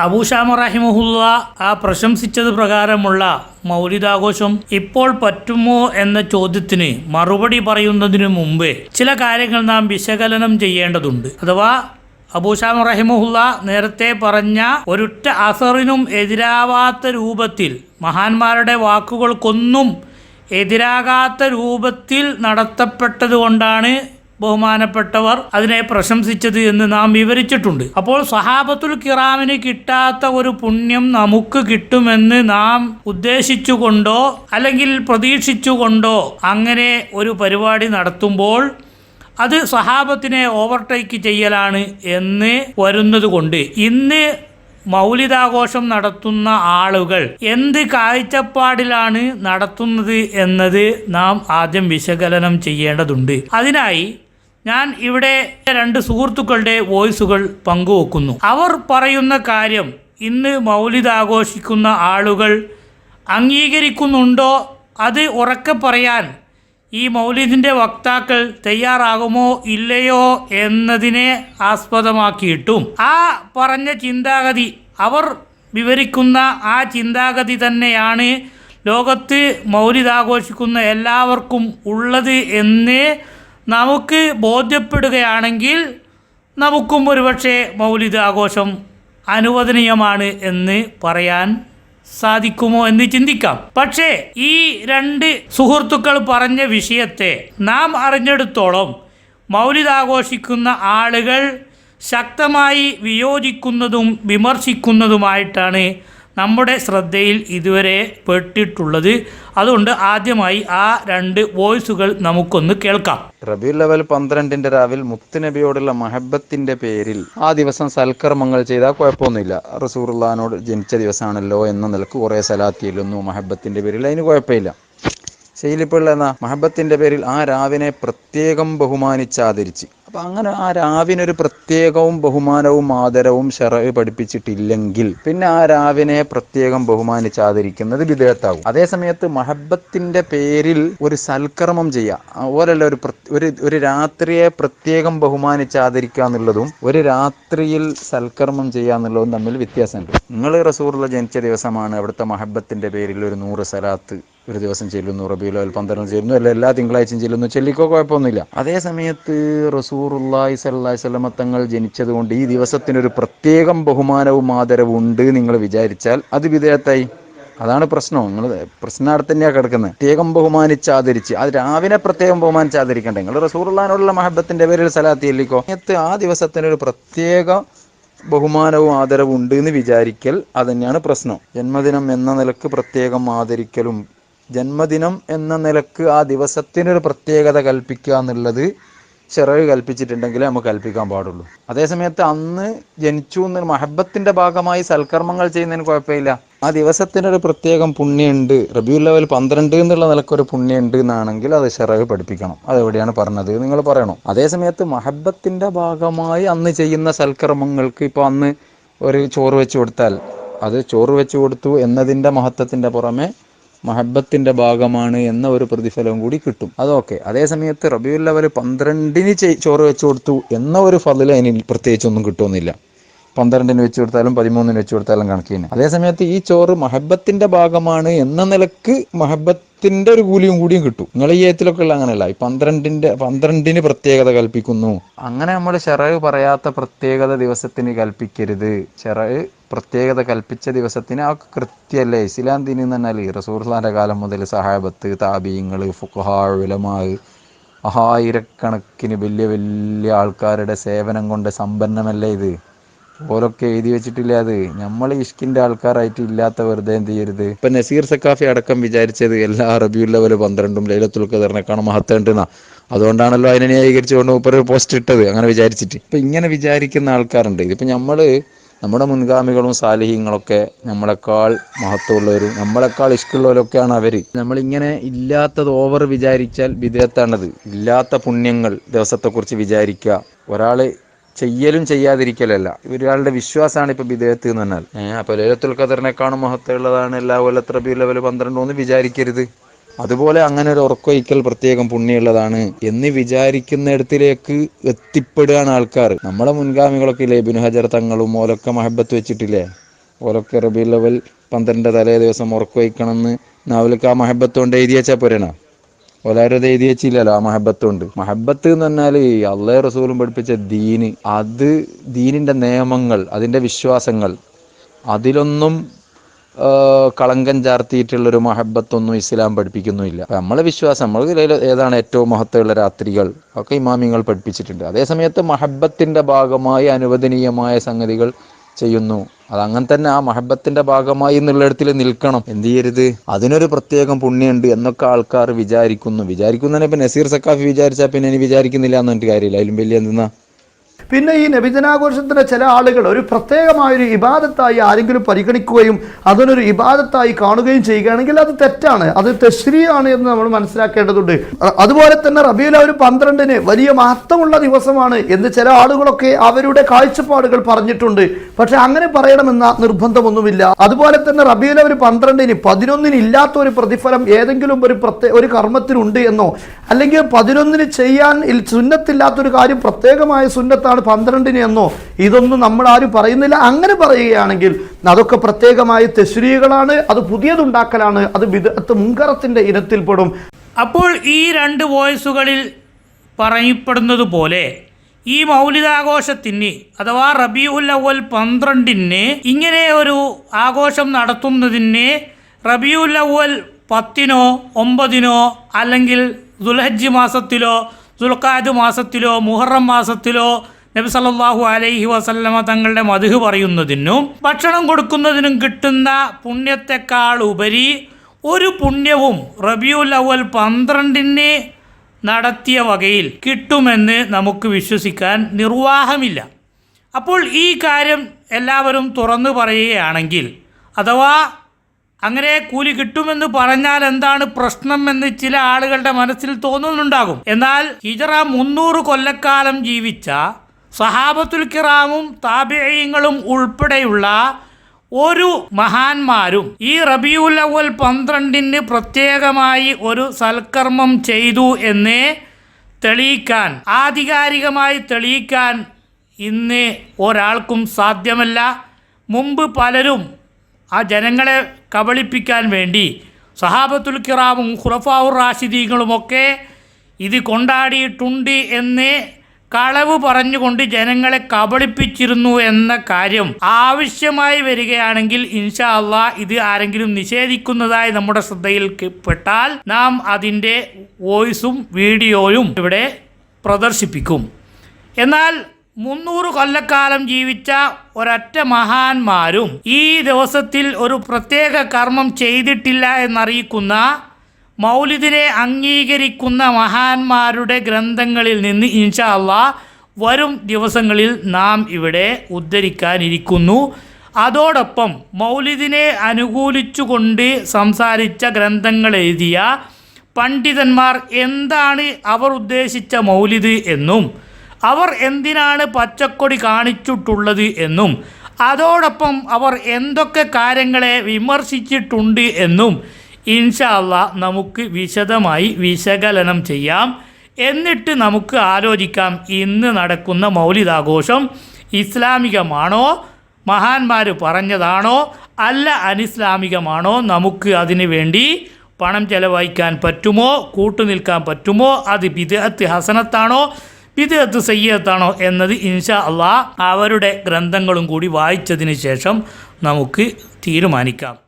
അബൂശാമ റഹിമഹുല്ല ആ പ്രശംസിച്ചത് പ്രകാരമുള്ള മൗലിദാഘോഷം ഇപ്പോൾ പറ്റുമോ എന്ന ചോദ്യത്തിന് മറുപടി പറയുന്നതിനു മുമ്പ് ചില കാര്യങ്ങൾ നാം വിശകലനം ചെയ്യേണ്ടതുണ്ട്. അഥവാ അബൂശാമ റഹിമഹുല്ല നേരത്തെ പറഞ്ഞ ഒരൊറ്റ അസറിനും എതിരാവാത്ത രൂപത്തിൽ, മഹാന്മാരുടെ വാക്കുകൾക്കൊന്നും എതിരാകാത്ത രൂപത്തിൽ നടത്തപ്പെട്ടതുകൊണ്ടാണ് ബഹുമാനപ്പെട്ടവർ അതിനെ പ്രശംസിച്ചത് എന്ന് നാം വിവരിച്ചിട്ടുണ്ട്. അപ്പോൾ സഹാബത്തുൽ കിറാമിന് കിട്ടാത്ത ഒരു പുണ്യം നമുക്ക് കിട്ടുമെന്ന് നാം ഉദ്ദേശിച്ചുകൊണ്ടോ അല്ലെങ്കിൽ പ്രതീക്ഷിച്ചുകൊണ്ടോ അങ്ങനെ ഒരു പരിപാടി നടത്തുമ്പോൾ അത് സഹാബത്തിനെ ഓവർടേക്ക് ചെയ്യലാണ് എന്ന് വരുന്നത് കൊണ്ട് ഇന്ന് മൗലിദാഘോഷം നടത്തുന്ന ആളുകൾ എന്ത് കാഴ്ചപ്പാടിലാണ് നടത്തുന്നത് എന്നത് നാം ആദ്യം വിശകലനം ചെയ്യേണ്ടതുണ്ട്. അതിനായി ഞാൻ ഇവിടെ രണ്ട് സുഹൃത്തുക്കളുടെ വോയിസുകൾ പങ്കുവെക്കുന്നു. അവർ പറയുന്ന കാര്യം ഇന്ന് മൗലിദാഘോഷിക്കുന്ന ആളുകൾ അംഗീകരിക്കുന്നുണ്ടോ അത് ഉറക്കെ പറയാൻ ഈ മൗലിദിൻ്റെ വക്താക്കൾ തയ്യാറാകുമോ ഇല്ലയോ എന്നതിനെ ആസ്പദമാക്കിയിട്ടും ആ പറഞ്ഞ ചിന്താഗതി, അവർ വിവരിക്കുന്ന ആ ചിന്താഗതി തന്നെയാണ് ലോകത്ത് മൗലിദാഘോഷിക്കുന്ന എല്ലാവർക്കും ഉള്ളത് എന്ന് നമുക്ക് ബോധ്യപ്പെടുകയാണെങ്കിൽ നമുക്കും ഒരുപക്ഷെ മൗലിദാഘോഷം അനുവദനീയമാണ് എന്ന് പറയാൻ സാധിക്കുമോ എന്ന് ചിന്തിക്കാം. പക്ഷേ ഈ രണ്ട് സുഹൃത്തുക്കൾ പറഞ്ഞ വിഷയത്തെ നാം അറിഞ്ഞെടുത്തോളം മൗലിദാഘോഷിക്കുന്ന ആളുകൾ ശക്തമായി വിയോജിക്കുന്നതും വിമർശിക്കുന്നതുമായിട്ടാണ് നമ്മുടെ ശ്രദ്ധയിൽ ഇതുവരെ പെട്ടിട്ടുള്ളത്. അതുകൊണ്ട് ആദ്യമായി ആ രണ്ട് വോയിസുകൾ നമുക്കൊന്ന് കേൾക്കാം. റബീഉൽ അവ്വൽ 12 രാവിൽ മുത്തുനബിയോടുള്ള മഹബത്തിന്റെ പേരിൽ ആ ദിവസം സൽക്കർമ്മങ്ങൾ ചെയ്താൽ കുഴപ്പമൊന്നുമില്ല. റസൂലുള്ളാഹിനോട് ജനിച്ച ദിവസമാണല്ലോ എന്ന നിലക്ക് കുറേ സലാത്ത് ചെല്ലുന്നു മഹബത്തിന്റെ പേരിൽ, അതിന് കുഴപ്പമില്ല. ശൈലിപ്പുള്ള മഹബത്തിന്റെ പേരിൽ ആ രാവിനെ പ്രത്യേകം ബഹുമാനിച്ചാദരിച്ച്, അപ്പം അങ്ങനെ ആ രാവിനൊരു പ്രത്യേകവും ബഹുമാനവും ആദരവും ശറഅ് പഠിപ്പിച്ചിട്ടില്ലെങ്കിൽ പിന്നെ ആ രാവിനെ പ്രത്യേകം ബഹുമാനിച്ചാദരിക്കുന്നത് ബിദ്അത്താകും. അതേസമയത്ത് മഹബത്തിന്റെ പേരിൽ ഒരു സൽക്കർമ്മം ചെയ്യുക, ഓരല്ല ഒരു രാത്രിയെ പ്രത്യേകം ബഹുമാനിച്ചാദരിക്കുക എന്നുള്ളതും ഒരു രാത്രിയിൽ സൽക്കർമ്മം ചെയ്യുക എന്നുള്ളതും തമ്മിൽ വ്യത്യാസമുണ്ട്. നിങ്ങൾ റസൂലുള്ള ജനിച്ച ദിവസമാണ്, അവിടുത്തെ മഹബത്തിന്റെ പേരിൽ ഒരു 100 സലാത്ത് ഒരു ദിവസം ചെല്ലുന്നു, റബീഉൽ അവ്വൽ 12 ചെല്ലുന്നു, അല്ല എല്ലാ തിങ്കളാഴ്ചയും ചെല്ലുന്നു, ചെല്ലിക്കോ, കുഴപ്പമൊന്നുമില്ല. അതേസമയത്ത് റസൂലുള്ളാഹി സ്വല്ലല്ലാഹി അലൈഹി വസല്ലം തങ്ങൾ ജനിച്ചതുകൊണ്ട് ഈ ദിവസത്തിനൊരു പ്രത്യേകം ബഹുമാനവും ആദരവും ഉണ്ട് നിങ്ങൾ വിചാരിച്ചാൽ അത് ബിദ്അത്തായി. അതാണ് പ്രശ്നം. നിങ്ങൾ പ്രശ്നം അവിടെ തന്നെയാണ് കിടക്കുന്നത്. പ്രത്യേകം ബഹുമാനിച്ചാദരിച്ച്, അത് രാവിലെ പ്രത്യേകം ബഹുമാനിച്ചാദരിക്കണ്ടേ? നിങ്ങൾ റസൂലുള്ളാഹിനോടുള്ള മഹബത്തിന്റെ പേരിൽ സലാത്ത് ചെല്ലിക്കോ. ആ ദിവസത്തിനൊരു പ്രത്യേക ബഹുമാനവും ആദരവും ഉണ്ട് എന്ന് വിചാരിക്കൽ അത് തന്നെയാണ് പ്രശ്നം. ജന്മദിനം എന്ന നിലക്ക് പ്രത്യേകം ആദരിക്കലും ജന്മദിനം എന്ന നിലക്ക് ആ ദിവസത്തിനൊരു പ്രത്യേകത കൽപ്പിക്കുക എന്നുള്ളത് ശറഅ് കൽപ്പിച്ചിട്ടുണ്ടെങ്കിലേ നമുക്ക് കൽപ്പിക്കാൻ പാടുള്ളൂ. അതേസമയത്ത് അന്ന് ജനിച്ചു എന്നൊരു മഹബത്തിന്റെ ഭാഗമായി സൽക്കർമ്മങ്ങൾ ചെയ്യുന്നതിന് കുഴപ്പമില്ല. ആ ദിവസത്തിനൊരു പ്രത്യേകം പുണ്യമുണ്ട്, റബീഉൽ അവ്വൽ 12 എന്നുള്ള നിലക്കൊരു പുണ്യമുണ്ട് എന്നാണെങ്കിൽ അത് ശറഅ് പഠിപ്പിക്കണം. അതെവിടെയാണ് പറഞ്ഞത് നിങ്ങൾ പറയണം. അതേസമയത്ത് മഹബത്തിന്റെ ഭാഗമായി അന്ന് ചെയ്യുന്ന സൽക്കർമ്മങ്ങൾക്ക് ഇപ്പോൾ അന്ന് ഒരു ചോറ് വെച്ച് കൊടുത്താൽ അത് ചോറ് വെച്ച് കൊടുത്തു എന്നതിൻ്റെ മഹത്വത്തിന്റെ പുറമെ മഹബത്തിന്റെ ഭാഗമാണ് എന്ന ഒരു പ്രതിഫലവും കൂടി കിട്ടും. അതൊക്കെ. അതേസമയത്ത് റബീഉൽ അവ്വൽ 12 ചോറ് വെച്ച് കൊടുത്തു എന്ന ഒരു ഫضل അതിന് പ്രത്യേകിച്ചൊന്നും കിട്ടുമെന്നില്ല. 12 വെച്ച് കൊടുത്താലും 13 വെച്ച് കൊടുത്താലും കണക്കിന്. അതേസമയത്ത് ഈ ചോറ് മഹബത്തിന്റെ ഭാഗമാണ് എന്ന നിലക്ക് മഹബത്തിന്റെ ഒരു കൂലിയും കൂടിയും കിട്ടും. നിങ്ങൾ ഈ ഏത്തിലൊക്കെ ഉള്ള അങ്ങനെയല്ല, ഈ 12 പ്രത്യേകത കൽപ്പിക്കുന്നു. അങ്ങനെ നമ്മൾ ശറഅ് പറയാത്ത പ്രത്യേകത ദിവസത്തിന് കൽപ്പിക്കരുത്. ശറഅ് പ്രത്യേകത കൽപ്പിച്ച ദിവസത്തിന് ആ കൃത്യമല്ലേ. ഇസ്ലാം ദീൻ എന്ന് പറഞ്ഞാൽ റസൂലുള്ളാഹിന്റെ കാലം മുതൽ സഹാബത്ത്, താബീങ്ങൾ, ഫുഖഹാ, ഉലമാ, ആയിരക്കണക്കിന് വലിയ വലിയ ആൾക്കാരുടെ സേവനം കൊണ്ട് സമ്പന്നമല്ലേ ഇത്. ഓരൊക്കെ എഴുതി വെച്ചിട്ടില്ല. അത് നമ്മൾ ഇഷ്കിന്റെ ആൾക്കാരായിട്ട് ഇല്ലാത്ത വെറുതെ എന്ത് ചെയ്യരുത്. ഇപ്പൊ നസീർ സക്കാഫി അടക്കം വിചാരിച്ചത് എല്ലാ റബീഉൽ അവ്വൽ 12 ലൈലത്തുൽ ഖദറിനെക്കാളും മഹത്വമുണ്ടെന്നാ. അതുകൊണ്ടാണല്ലോ അതിനെ ന്യായീകരിച്ചുകൊണ്ട് ഒരു പോസ്റ്റ് ഇട്ടത് അങ്ങനെ വിചാരിച്ചിട്ട്. ഇപ്പൊ ഇങ്ങനെ വിചാരിക്കുന്ന ആൾക്കാരുണ്ട്. ഇതിപ്പോ നമ്മുടെ മുൻഗാമികളും സാലിഹീങ്ങളൊക്കെ നമ്മളെക്കാൾ മഹത്വമുള്ളവരും നമ്മളെക്കാൾ ഇഷ്കുള്ളവരൊക്കെയാണ് അവര്. നമ്മളിങ്ങനെ ഇല്ലാത്തത് ഓവർ വിചാരിച്ചാൽ ബിദ്അത്താണത്. ഇല്ലാത്ത പുണ്യങ്ങൾ ദിവസത്തെക്കുറിച്ച് വിചാരിക്കുക, ഒരാള് ചെയ്യലും ചെയ്യാതിരിക്കലല്ല, ഒരാളുടെ വിശ്വാസമാണ് ഇപ്പൊ ബിദ്അത്ത് എന്ന് പറഞ്ഞാൽ. അപ്പൊ ലൈലത്തുൽ ഖദറിനെക്കാളും മഹത്വമുള്ളതാണ് എല്ലാ കൊല്ലത്ത് റബീഉൽ അവ്വൽ 12 എന്ന് വിചാരിക്കരുത്. അതുപോലെ അങ്ങനെ ഒരു ഉറക്കൊയ്ക്കൽ പ്രത്യേകം പുണ്യമുള്ളതാണ് എന്ന് വിചാരിക്കുന്നിടത്തിലേക്ക് എത്തിപ്പെടുകയാണ് ആൾക്കാർ. നമ്മളെ മുൻഗാമികളൊക്കെ ഇല്ലേ, ഇബ്നു ഹജർ തങ്ങളും ഓലൊക്കെ മഹബത്ത് വെച്ചിട്ടില്ലേ. ഓലൊക്കെ റബീഉൽ അവ്വൽ 12 തലേ ദിവസം ഉറക്കു വയ്ക്കണമെന്ന് നാവിലൊക്കെ ആ മഹബത്ത് കൊണ്ട് എഴുതി വെച്ചാൽ പോരണ. ഓലാരും അത് എഴുതി വെച്ചില്ലല്ലോ ആ മഹബത്ത് കൊണ്ട്. മഹബത്ത് എന്ന് പറഞ്ഞാൽ അള്ളാഹും റസൂലും പഠിപ്പിച്ച ദീന്, അത് ദീനിന്റെ നിയമങ്ങൾ, അതിന്റെ വിശ്വാസങ്ങൾ, അതിലൊന്നും കളങ്കം ചാർത്തിയിട്ടുള്ളൊരു മഹബത്തൊന്നും ഇസ്ലാം പഠിപ്പിക്കുന്നുമില്ല. നമ്മളെ വിശ്വാസം, നമ്മൾ ഏതാണ് ഏറ്റവും മഹത്വമുള്ള രാത്രികൾ ഒക്കെ ഇമാമിങ്ങൾ പഠിപ്പിച്ചിട്ടുണ്ട്. അതേസമയത്ത് മഹബത്തിന്റെ ഭാഗമായി അനുവദനീയമായ സംഗതികൾ ചെയ്യുന്നു. അതങ്ങനെ തന്നെ ആ മഹബത്തിന്റെ ഭാഗമായി എന്നുള്ളിടത്തിൽ നിൽക്കണം. എന്ത് ചെയ്യരുത്, അതിനൊരു പ്രത്യേകം പുണ്യമുണ്ട് എന്നൊക്കെ ആൾക്കാർ വിചാരിക്കുന്നതിനെ ഇപ്പം നസീർ സക്കാഫി വിചാരിച്ചാൽ പിന്നെ ഇനി വിചാരിക്കുന്നില്ല എന്ന് പറഞ്ഞിട്ട് കാര്യമില്ല. അതിലും വലിയ എന്തെന്നാ. പിന്നെ ഈ നബിദിനാഘോഷത്തിൻ്റെ ചില ആളുകൾ ഒരു പ്രത്യേകമായൊരു ഇബാദത്തായി ആരെങ്കിലും പരിഗണിക്കുകയും അതിനൊരു ഇബാദത്തായി കാണുകയും ചെയ്യുകയാണെങ്കിൽ അത് തെറ്റാണ്, അത് തശ്രീയാണ് എന്ന് നമ്മൾ മനസ്സിലാക്കേണ്ടതുണ്ട്. അതുപോലെ തന്നെ റബീഉൽ അവ്വൽ 12 വലിയ മഹത്വമുള്ള ദിവസമാണ് എന്ന് ചില ആളുകളൊക്കെ അവരുടെ കാഴ്ചപ്പാടുകൾ പറഞ്ഞിട്ടുണ്ട്. പക്ഷെ അങ്ങനെ പറയണമെന്ന നിർബന്ധമൊന്നുമില്ല. അതുപോലെ തന്നെ റബീഉൽ അവ്വൽ 12 11 ഇല്ലാത്ത ഒരു പ്രതിഫലം ഏതെങ്കിലും ഒരു കർമ്മത്തിനുണ്ട് എന്നോ, അല്ലെങ്കിൽ 11 ചെയ്യാൻ സുന്നത്തില്ലാത്തൊരു കാര്യം പ്രത്യേകമായ സുന്നത്താണ് 12 എന്നോ, ഇതൊന്നും നമ്മൾ ആരും പറയുന്നില്ല. അങ്ങനെ പറയുകയാണെങ്കിൽ അതൊക്കെ പ്രത്യേകമായ തശ്രീകളാണ്, അത് പുതിയതുണ്ടാക്കലാണ്, അത് ബിദ്അത്ത് മുൻകറത്തിന്റെ ഇനത്തിൽപ്പെടും. അപ്പോൾ ഈ 2 വോയിസുകളിൽ പറയപ്പെടുന്നത് പോലെ ഈ മൗലിദാഘോഷത്തിന് അഥവാ റബീഉൽ അവ്വൽ 12 ഇങ്ങനെ ഒരു ആഘോഷം നടത്തുന്നതിന് റബീഉൽ അവ്വൽ 10 9 അല്ലെങ്കിൽ ദുൽഹജ്ജ് മാസത്തിലോ ദുൽഖഅദ് മാസത്തിലോ മുഹറം മാസത്തിലോ നബി സല്ലല്ലാഹു അലൈഹി വസല്ലമ തങ്ങളുടെ മദ്ഹ് പറയുന്നതിനും ഭക്ഷണം കൊടുക്കുന്നതിനും കിട്ടുന്ന പുണ്യത്തെക്കാൾ ഉപരി ഒരു പുണ്യവും റബീഉൽ അവ്വൽ 12 നടത്തിയ വകയിൽ കിട്ടുമെന്ന് നമുക്ക് വിശ്വസിക്കാൻ നിർവാഹമില്ല. അപ്പോൾ ഈ കാര്യം എല്ലാവരും തുറന്നു പറയുകയാണെങ്കിൽ, അഥവാ അങ്ങനെ കൂലി കിട്ടുമെന്ന് പറഞ്ഞാൽ എന്താണ് പ്രശ്നം എന്ന് ചില ആളുകളുടെ മനസ്സിൽ തോന്നുന്നുണ്ടാകും. എന്നാൽ ഹിജറ 300 കൊല്ലക്കാലം ജീവിച്ച സഹാബത്തുൽ കിറാമും താബിഈങ്ങളും ഉൾപ്പെടെയുള്ള ഒരു മഹാന്മാരും ഈ റബീഉൽ അവ്വൽ 12 പ്രത്യേകമായി ഒരു സൽക്കർമ്മം ചെയ്തു എന്ന് തെളിയിക്കാൻ, ആധികാരികമായി തെളിയിക്കാൻ ഇന്ന് ഒരാൾക്കും സാധ്യമല്ല. മുമ്പ് പലരും ആ ജനങ്ങളെ കബളിപ്പിക്കാൻ വേണ്ടി സഹാബത്തുൽ കിറാമും ഖുലഫാഉർ റാഷിദീങ്ങളുമൊക്കെ ഇത് കൊണ്ടാടിയിട്ടുണ്ട് എന്ന് കളവ് പറഞ്ഞുകൊണ്ട് ജനങ്ങളെ കബളിപ്പിച്ചിരുന്നു എന്ന കാര്യം ആവശ്യമായി വരികയാണെങ്കിൽ ഇൻഷാ അല്ലാഹ് ഇത് ആരെങ്കിലും നിഷേധിക്കുന്നതായി നമ്മുടെ ശ്രദ്ധയിൽപ്പെട്ടാൽ നാം അതിൻ്റെ വോയിസും വീഡിയോയും ഇവിടെ പ്രദർശിപ്പിക്കും. എന്നാൽ 300 കൊല്ലക്കാലം ജീവിച്ച ഒരൊറ്റ മഹാന്മാരും ഈ ദിവസത്തിൽ ഒരു പ്രത്യേക കർമ്മം ചെയ്തിട്ടില്ല എന്നറിയിക്കുന്ന മൗലിദിനെ അംഗീകരിക്കുന്ന മഹാന്മാരുടെ ഗ്രന്ഥങ്ങളിൽ നിന്ന് ഇൻഷാ അല്ലാഹ് വരും ദിവസങ്ങളിൽ നാം ഇവിടെ ഉദ്ധരിക്കാനിരിക്കുന്നു. അതോടൊപ്പം മൗലിദിനെ അനുകൂലിച്ചുകൊണ്ട് സംസാരിച്ച ഗ്രന്ഥങ്ങൾ എഴുതിയ പണ്ഡിതന്മാർ എന്താണ് അവർ ഉദ്ദേശിച്ച മൗലിദ് എന്നും അവർ എന്തിനാണ് പച്ചക്കൊടി കാണിച്ചിട്ടുള്ളത് എന്നും അതോടൊപ്പം അവർ എന്തൊക്കെ കാര്യങ്ങളെ വിമർശിച്ചിട്ടുണ്ട് എന്നും ഇൻഷാ അല്ലാഹ് നമുക്ക് വിശദമായി വിശകലനം ചെയ്യാം. എന്നിട്ട് നമുക്ക് ആലോചിക്കാം ഇന്ന് നടക്കുന്ന മൗലിദാഘോഷം ഇസ്ലാമികമാണോ, മഹാന്മാർ പറഞ്ഞതാണോ, അല്ല അനിസ്ലാമികമാണോ, നമുക്ക് അതിനു വേണ്ടി പണം ചെലവഴിക്കാൻ പറ്റുമോ, കൂട്ടുനിൽക്കാൻ പറ്റുമോ, അത് ബിദ്അത്ത് ഹസനത്താണോ ബിദ്അത്ത് സയ്യിഅത്താണോ എന്നത് ഇൻഷാ അല്ലാഹ് അവരുടെ ഗ്രന്ഥങ്ങളും കൂടി വായിച്ചതിന് ശേഷം നമുക്ക് തീരുമാനിക്കാം.